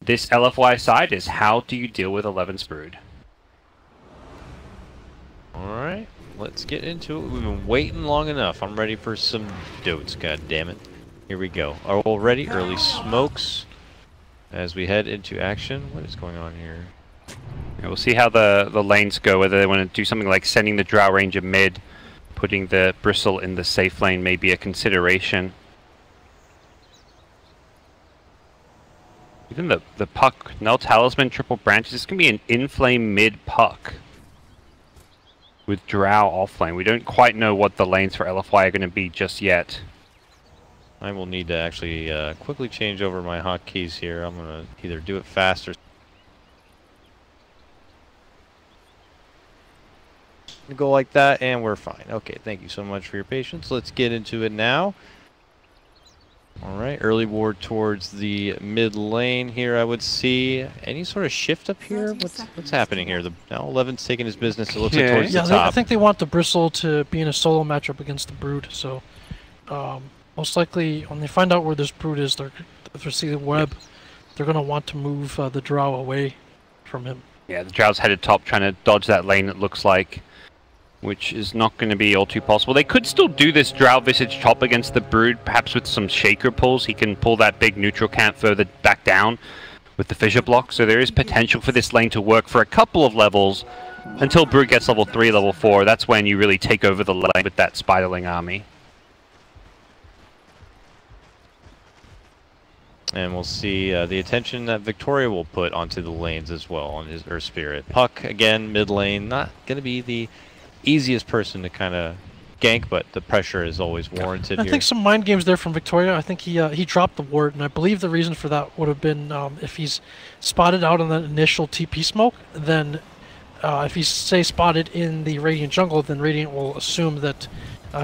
this LFY side is how do you deal with 11's brood? Alright, let's get into it. We've been waiting long enough. I'm ready for some dotes, god damn it. Here we go. Are we all ready? Early smokes as we head into action. What is going on here? Yeah, we'll see how the lanes go, whether they want to do something like sending the Drow Ranger mid, putting the Bristle in the safe lane may be a consideration. Even the Puck, Null Talisman, Triple Branches, this can be an in-flame mid-Puck with Drow off-lane. We don't quite know what the lanes for LFY are going to be just yet. I will need to actually quickly change over my hotkeys here. I'm going to either do it faster. Go like that, and we're fine. Okay, thank you so much for your patience. Let's get into it now. Alright, early ward towards the mid lane here, I would see. Any sort of shift up here? What's happening here? Now 11's taking his business, it looks like towards the top. I think they want the Bristle to be in a solo matchup against the Brood, so most likely when they find out where this Brood is, if they see the web, they're going to want to move the Drow away from him. Yeah, the Drow's headed top, trying to dodge that lane, it looks like, which is not going to be all too possible. They could still do this Drow Visage top against the Brood, perhaps with some Shaker pulls. He can pull that big neutral camp further back down with the Fissure block, so there is potential for this lane to work for a couple of levels until Brood gets level 3, level 4. That's when you really take over the lane with that Spiderling army. And we'll see the attention that Victoria will put onto the lanes as well on her Spirit. Puck, again, mid lane, not going to be the easiest person to kind of gank, but the pressure is always warranted. I think some mind games there from Victoria. I think he dropped the ward, and I believe the reason for that would have been if he's spotted out on that initial TP smoke, then if he's, say, spotted in the Radiant jungle, then Radiant will assume that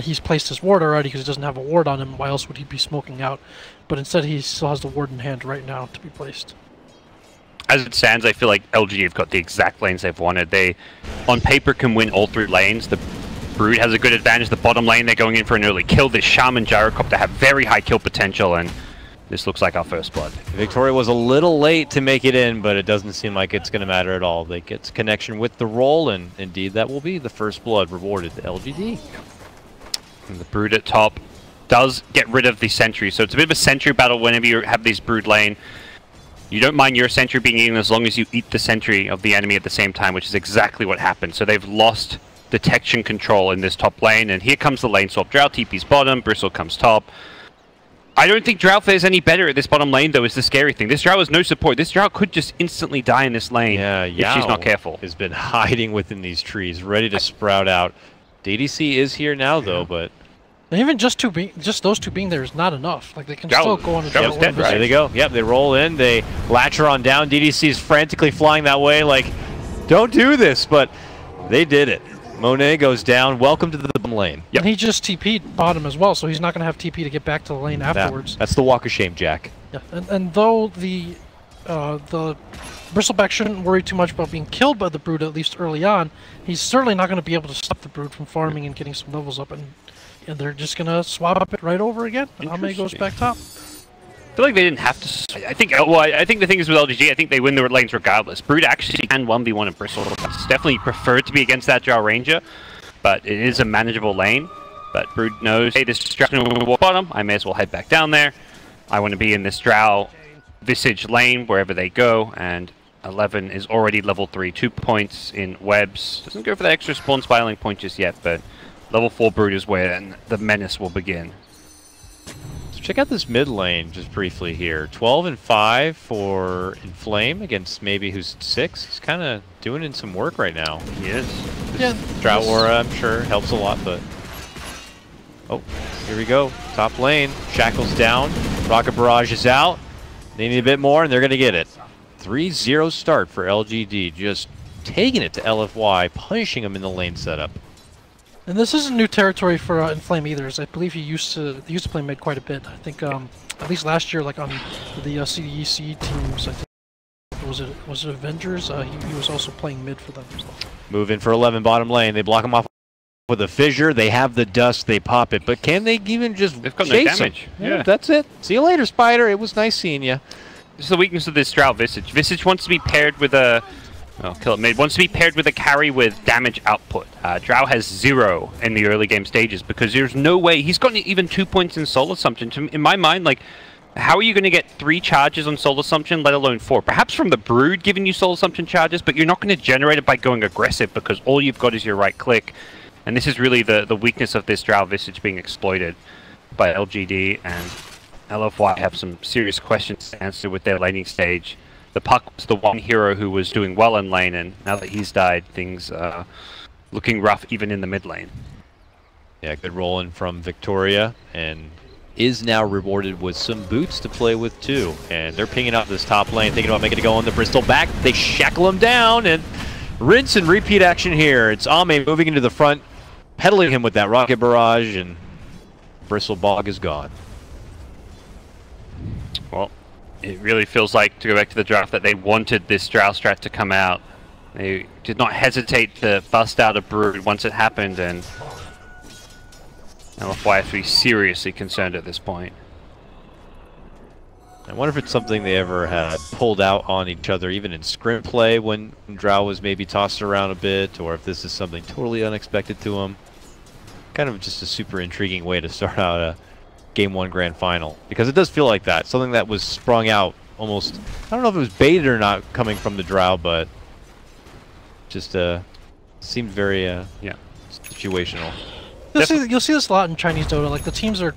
he's placed his ward already because he doesn't have a ward on him. Why else would he be smoking out? But instead he still has the ward in hand right now to be placed. As it stands, I feel like LGD have got the exact lanes they've wanted. They, on paper, can win all 3 lanes. The Brood has a good advantage. The bottom lane, they're going in for an early kill. This Shaman Gyrocopter have very high kill potential, and this looks like our first blood. Victoria was a little late to make it in, but it doesn't seem like it's going to matter at all. They get connection with the roll, and indeed that will be the first blood rewarded to LGD. And the Brood at top does get rid of the Sentry, so it's a bit of a Sentry battle whenever you have these Brood lane. You don't mind your Sentry being eaten as long as you eat the Sentry of the enemy at the same time, which is exactly what happened. So they've lost detection control in this top lane, and here comes the lane swap. Drow TP's bottom, Bristle comes top. I don't think Drow fares any better at this bottom lane, though, is the scary thing. This Drow has no support. This Drow could just instantly die in this lane if she's not careful. Has been hiding within these trees, ready to sprout out. DDC is here now, though, but... And even just those two being there is not enough. Like, they can still go on a dead, right? There they go. Yep, they roll in. They latch her on down. DDC's frantically flying that way like, don't do this, but they did it. Monet goes down. Welcome to the bottom lane. Yep. And he just TP'd bottom as well, so he's not going to have TP to get back to the lane afterwards. That's the walk of shame, Jack. Yeah, and though the Bristleback shouldn't worry too much about being killed by the Brood, at least early on, he's certainly not going to be able to stop the Brood from farming and getting some levels up, and they're just going to swap it right over again. Ame goes back top. I feel like they didn't have to. I think the thing is with LGD, I think they win the lanes regardless. Brood actually can 1v1 in Bristle. It's definitely preferred to be against that Drow Ranger, but it is a manageable lane. But Brood knows, hey, this distraction will walk bottom. I may as well head back down there. I want to be in this Drow Visage lane wherever they go, and 11 is already level 3, 2 points in webs. Doesn't go for that extra spawn spiraling point just yet, but level 4 Brood is where the menace will begin. So check out this mid lane just briefly here. 12 and 5 for Inflame against maybe who's 6. He's kind of doing in some work right now. He is. Yeah. Drought Aura, I'm sure, helps a lot, but... Oh, here we go. Top lane. Shackles down. Rocket Barrage is out. They need a bit more, and they're going to get it. 3-0 start for LGD. Just taking it to LFY, punishing them in the lane setup. And this isn't new territory for Inflame either, as I believe he used to play mid quite a bit. I think at least last year, like on the CDEC teams, I think was it Avengers? He was also playing mid for them as well. Move in for 11 bottom lane. They block him off with a fissure. They have the dust. They pop it, but can they even just They've got chase no damage? Yeah, that's it. See you later, Spider. It was nice seeing you. is the weakness of this Drow Visage. Visage wants to be paired with a... Oh, Kill It Mid wants to be paired with a carry with damage output. Drow has 0 in the early game stages because there's no way... He's got even 2 points in Soul Assumption. In my mind, like, how are you going to get 3 charges on Soul Assumption, let alone 4? Perhaps from the Brood giving you Soul Assumption charges, but you're not going to generate it by going aggressive because all you've got is your right click. And this is really the weakness of this Drow Visage being exploited by LGD, and LFY have some serious questions to answer with their laning stage. The Puck was the one hero who was doing well in lane, and now that he's died, things are looking rough even in the mid lane. Yeah, good roll in from Victoria, and is now rewarded with some boots to play with too. And they're pinging up this top lane, thinking about making it go on the Bristol back. They shackle him down, and rinse and repeat action here. It's Ame moving into the front, pedaling him with that rocket barrage, and Bristle Bog is gone. Well, it really feels like, to go back to the draft, that they wanted this Drow strat to come out. They did not hesitate to bust out a Brood once it happened, and LFY has to be seriously concerned at this point. I wonder if it's something they ever had pulled out on each other, even in scrim play when Drow was maybe tossed around a bit, or if this is something totally unexpected to him. Kind of just a super intriguing way to start out a Game 1 Grand Final, because it does feel like that. Something that was sprung out almost, I don't know if it was baited or not coming from the Drow, but just seemed very yeah, situational. You'll see this a lot in Chinese Dota. Like, the teams are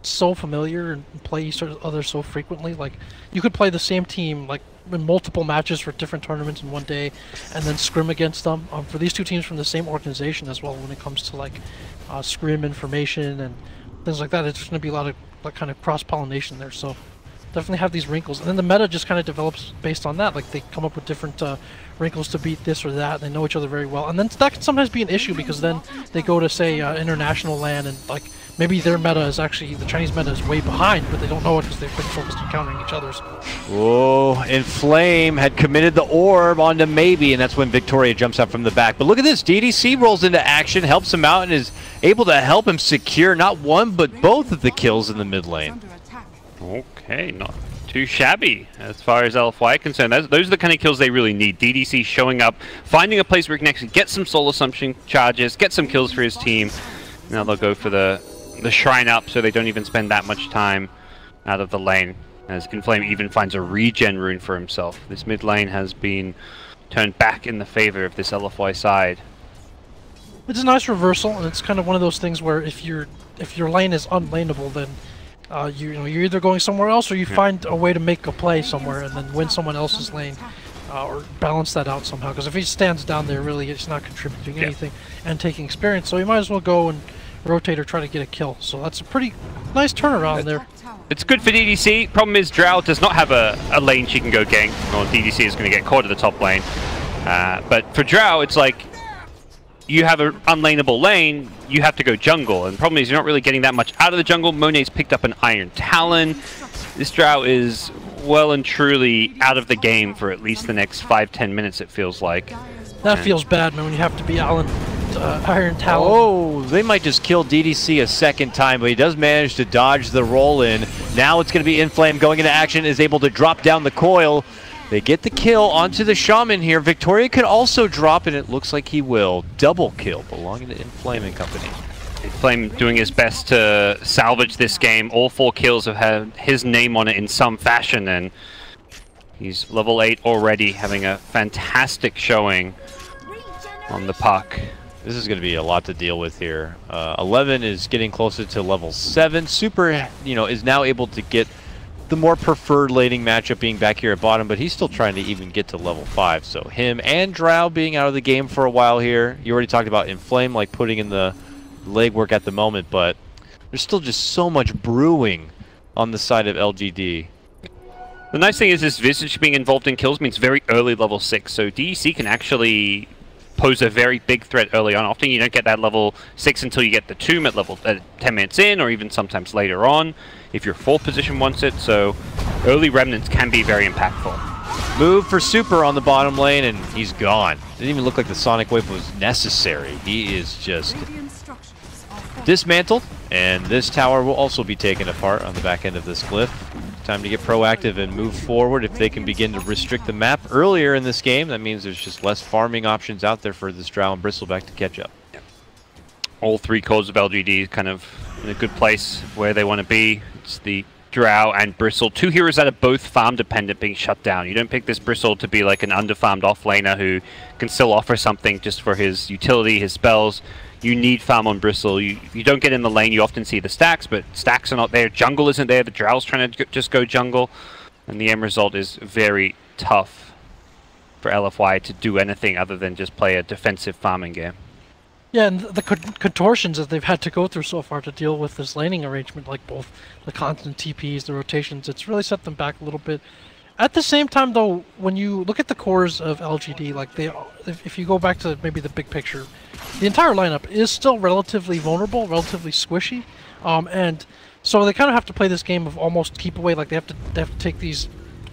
so familiar and play each other so frequently. Like, you could play the same team like in multiple matches for different tournaments in one day, and then scrim against them. For these two teams from the same organization as well, when it comes to like scrim information and things like that, it's going to be a lot of like kind of cross-pollination there. So definitely have these wrinkles, and then the meta just kind of develops based on that. Like, they come up with different wrinkles to beat this or that. They know each other very well, and then that can sometimes be an issue because then they go to say international LAN, and like maybe their meta is actually, the Chinese meta is way behind, but they don't know it because they've been focused on countering each other's. Whoa, Inflame had committed the orb onto Maybe, and that's when Victoria jumps up from the back. But look at this, DDC rolls into action, helps him out, and is able to help him secure not one but both of the kills in the mid lane. Okay, not too shabby as far as LFY is concerned. Those are the kind of kills they really need. DDC showing up, finding a place where he can actually get some Soul Assumption charges, get some kills for his team. Now they'll go for the shrine up so they don't even spend that much time out of the lane, as Inflame even finds a regen rune for himself. This mid lane has been turned back in the favor of this LFY side. It's a nice reversal, and it's kind of one of those things where if your lane is unlaneable, then you're either going somewhere else or you find a way to make a play somewhere and then win someone else's lane, or balance that out somehow. Because if he stands down there, really, it's not contributing anything and taking experience. So you might as well go and rotate or try to get a kill. So that's a pretty nice turnaround there. It's good for DDC. Problem is, Drow does not have a lane she can go gank, or DDC is going to get caught at the top lane. But for Drow, it's like, you have an unlaneable lane, you have to go jungle. And the problem is you're not really getting that much out of the jungle. Monet's picked up an Iron Talon. This Drow is well and truly out of the game for at least the next 5-10 minutes, it feels like. That feels bad, man, when you have to be Iron Talon. Oh, they might just kill DDC a second time, but he does manage to dodge the roll-in. Now it's going to be Inflame going into action, is able to drop down the coil. They get the kill onto the Shaman here. Victoria could also drop, and it looks like he will. Double kill belonging to Inflame and company. Inflame doing his best to salvage this game. All 4 kills have had his name on it in some fashion, and he's level 8 already, having a fantastic showing on the Puck. This is going to be a lot to deal with here. 11 is getting closer to level 7. Super, is now able to get the more preferred laning matchup being back here at bottom, but he's still trying to even get to level 5. So him and Drow being out of the game for a while here. You already talked about Inflame, like putting in the legwork at the moment, but there's still just so much brewing on the side of LGD. The nice thing is this Visage being involved in kills means very early level 6, so DEC can actually pose a very big threat early on. Often you don't get that level 6 until you get the tomb at level 10 minutes in, or even sometimes later on if your 4th position wants it, so early remnants can be very impactful. Move for Super on the bottom lane, and he's gone. Didn't even look like the Sonic Wave was necessary. He is just dismantled, and this tower will also be taken apart on the back end of this cliff. Time to get proactive and move forward. If they can begin to restrict the map earlier in this game, that means there's just less farming options out there for this Drow and Bristleback to catch up. Yeah. All three cores of LGD kind of in a good place where they want to be. It's the Drow and Bristle, two heroes that are both farm dependent, being shut down. You don't pick this Bristle to be like an underfarmed offlaner who can still offer something just for his utility, his spells. You need farm on Bristle. You don't get in the lane, you often see the stacks, but stacks are not there. Jungle isn't there. The Drow's trying to just go jungle. And the end result is very tough for LFY to do anything other than just play a defensive farming game. Yeah, and the contortions that they've had to go through so far to deal with this laning arrangement, like both the constant TPs, the rotations, it's really set them back a little bit. At the same time, though, when you look at the cores of LGD, like if you go back to maybe the big picture, the entire lineup is still relatively vulnerable, relatively squishy, and so they kind of have to play this game of almost keep away. Like they have to take these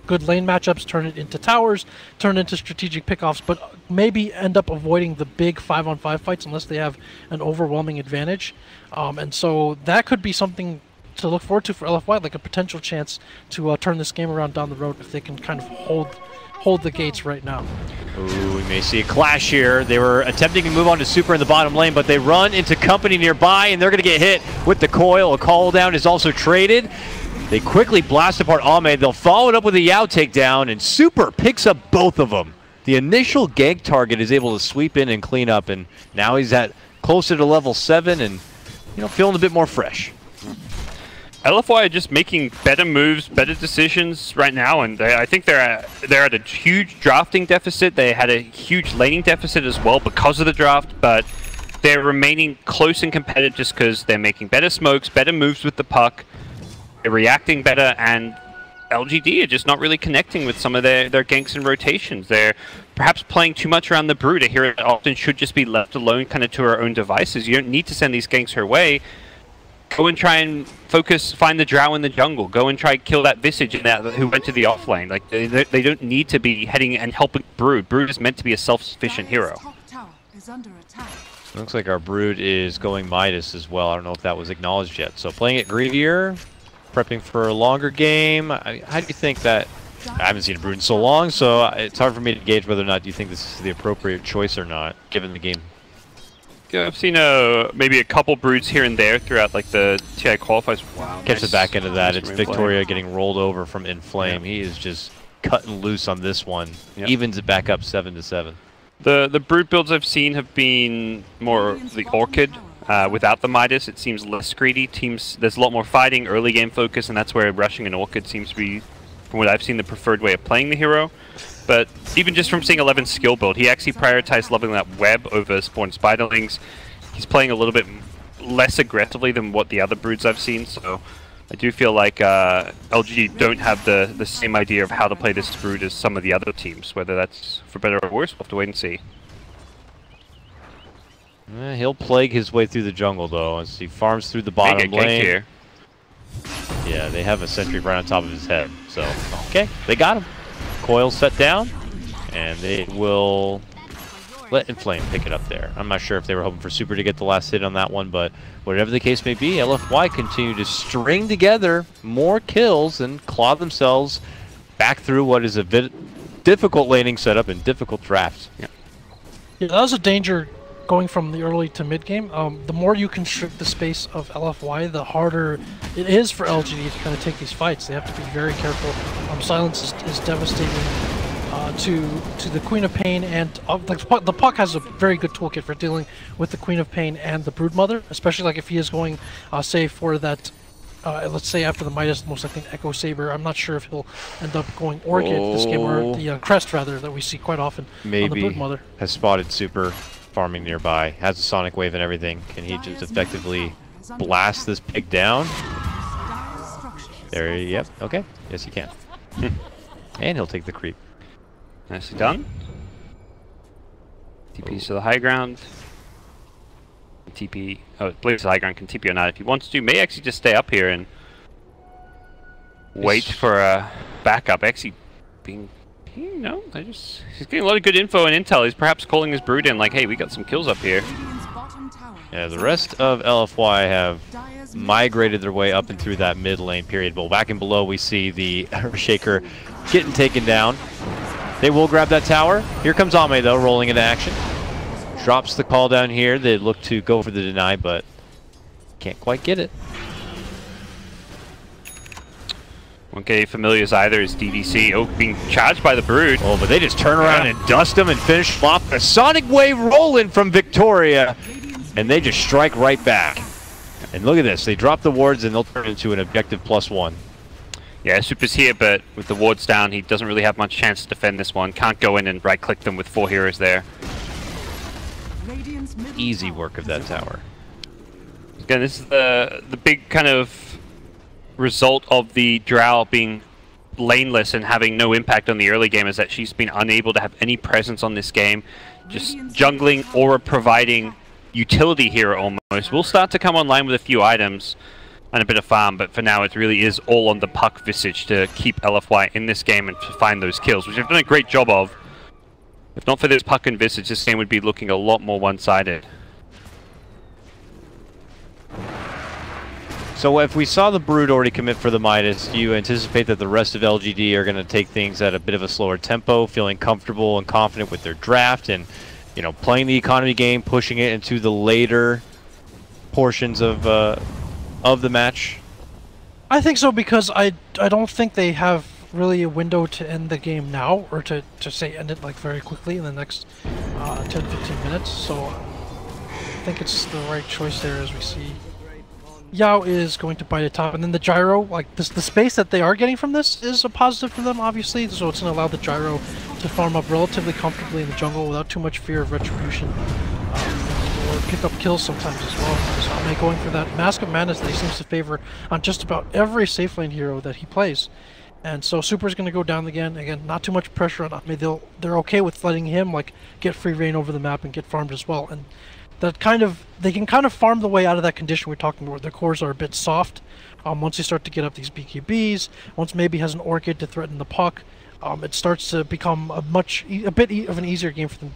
good lane matchups, turn it into towers, turn it into strategic pickoffs, but maybe end up avoiding the big 5-on-5 fights unless they have an overwhelming advantage, and so that could be something to look forward to for LFY, like a potential chance to turn this game around down the road if they can kind of hold the gates right now. Ooh, we may see a clash here. They were attempting to move on to Super in the bottom lane, but they run into company nearby, and they're going to get hit with the coil. A call down is also traded. They quickly blast apart Ahmed. They'll follow it up with a Yao takedown, and Super picks up both of them. The initial gank target is able to sweep in and clean up, and now he's at closer to level 7 and feeling a bit more fresh. LFY are just making better moves, better decisions right now, and I think they're at a huge drafting deficit. They had a huge laning deficit as well because of the draft, but they're remaining close and competitive just because they're making better smokes, better moves with the puck, they're reacting better, and LGD are just not really connecting with some of their ganks and rotations. They're perhaps playing too much around the Brood. A hero that often should just be left alone kind of to her own devices. You don't need to send these ganks her way. Go and try and focus, find the Drow in the jungle. Go and try and kill that Visage in that who went to the offlane. Like they don't need to be heading and helping Brood. Brood is meant to be a self-sufficient hero. Looks like our Brood is going Midas as well. I don't know if that was acknowledged yet. So playing it greedier, prepping for a longer game. How do you think that? I haven't seen a Brood in so long, so it's hard for me to gauge whether or not you think this is the appropriate choice or not, given the game. Yeah, I've seen maybe a couple Broods here and there throughout like the TI qualifiers. Wow, catch the back end of that. It's Victoria getting rolled over from Inflame. Yeah. He is just cutting loose on this one. Yep. Evens it back up 7-7. The Brood builds I've seen have been more the Orchid without the Midas. It seems less greedy. There's a lot more fighting, early game focus, and that's where rushing an Orchid seems to be, from what I've seen, the preferred way of playing the hero. But even just from seeing 11's skill build, he actually prioritized leveling that web over spawn spiderlings. He's playing a little bit less aggressively than what the other Broods I've seen, so I do feel like LGD don't have the same idea of how to play this Brood as some of the other teams. Whether that's for better or worse, we'll have to wait and see. He'll plague his way through the jungle, though, as he farms through the bottom lane. Here. Yeah, they have a sentry right on top of his head, so okay, they got him. Coil set down, and they will let Inflame pick it up there. I'm not sure if they were hoping for Super to get the last hit on that one, but whatever the case may be, LFY continue to string together more kills and claw themselves back through what is a bit difficult laning setup and difficult drafts. Yeah, that was a danger going from the early to mid game. The more you constrict the space of LFY, the harder it is for LGD to kind of take these fights. They have to be very careful. Silence is devastating to the Queen of Pain, and the Puck has a very good toolkit for dealing with the Queen of Pain and the Broodmother, especially like if he is going, say, for that, let's say after the Midas, most likely Echo Saber. I'm not sure if he'll end up going Orchid this game, or the Crest rather, that we see quite often on the Broodmother. Has spotted Super farming nearby, has a Sonic Wave and everything. Can he just effectively blast this pig down? There, yep, okay, yes he can. And he'll take the creep. Nicely done. TP's to the high ground. TP, Blaze to the high ground, can TP or not if he wants to. May actually just stay up here and wait for a backup. Actually being, he's getting a lot of good info and intel. He's perhaps calling his Brood in like, hey, we got some kills up here. Yeah, the rest of LFY have migrated their way up and through that mid lane period. But back and below, we see the Shaker getting taken down. They will grab that tower. Here comes Ame, though, rolling into action. Drops the call down here. They look to go for the deny, but can't quite get it. Won't get any familiars either as DVC. Oh, being charged by the Brood. Oh, but they just turn around and dust them and finish them off. A Sonic Wave rolling from Victoria, and they just strike right back. And look at this. They drop the wards, and they'll turn into an objective +1. Yeah, Super's here, but with the wards down, he doesn't really have much chance to defend this one. Can't go in and right-click them with 4 heroes there. Easy work of that tower. Again, this is the big kind of result of the Drow being laneless and having no impact on the early game, is that she's been unable to have any presence on this game. Just jungling or providing utility hero almost. We'll start to come online with a few items and a bit of farm, but for now it really is all on the Puck Visage to keep LFY in this game and to find those kills, which they've done a great job of. If not for this Puck and Visage, this game would be looking a lot more one-sided. So if we saw the Brood already commit for the Midas, do you anticipate that the rest of LGD are going to take things at a bit of a slower tempo, feeling comfortable and confident with their draft and, you know, playing the economy game, pushing it into the later portions of the match? I think so, because I don't think they have really a window to end the game now, or to say end it like very quickly in the next 10-15 minutes. So I think it's the right choice there, as we see Yao is going to bite a top, and then the gyro, like the space that they are getting from this is a positive for them, obviously, so it's going to allow the gyro to farm up relatively comfortably in the jungle without too much fear of retribution, or pick up kills sometimes as well. So Ame going for that Mask of Madness that he seems to favor on just about every safe lane hero that he plays. And so Super's going to go down again. Again, not too much pressure on Ame. They're okay with letting him like get free reign over the map and get farmed as well. And that they can kind of farm the way out of that condition we're talking about. Their cores are a bit soft. Once they start to get up these BKBs, once maybe has an Orchid to threaten the Puck, it starts to become a bit of an easier game for them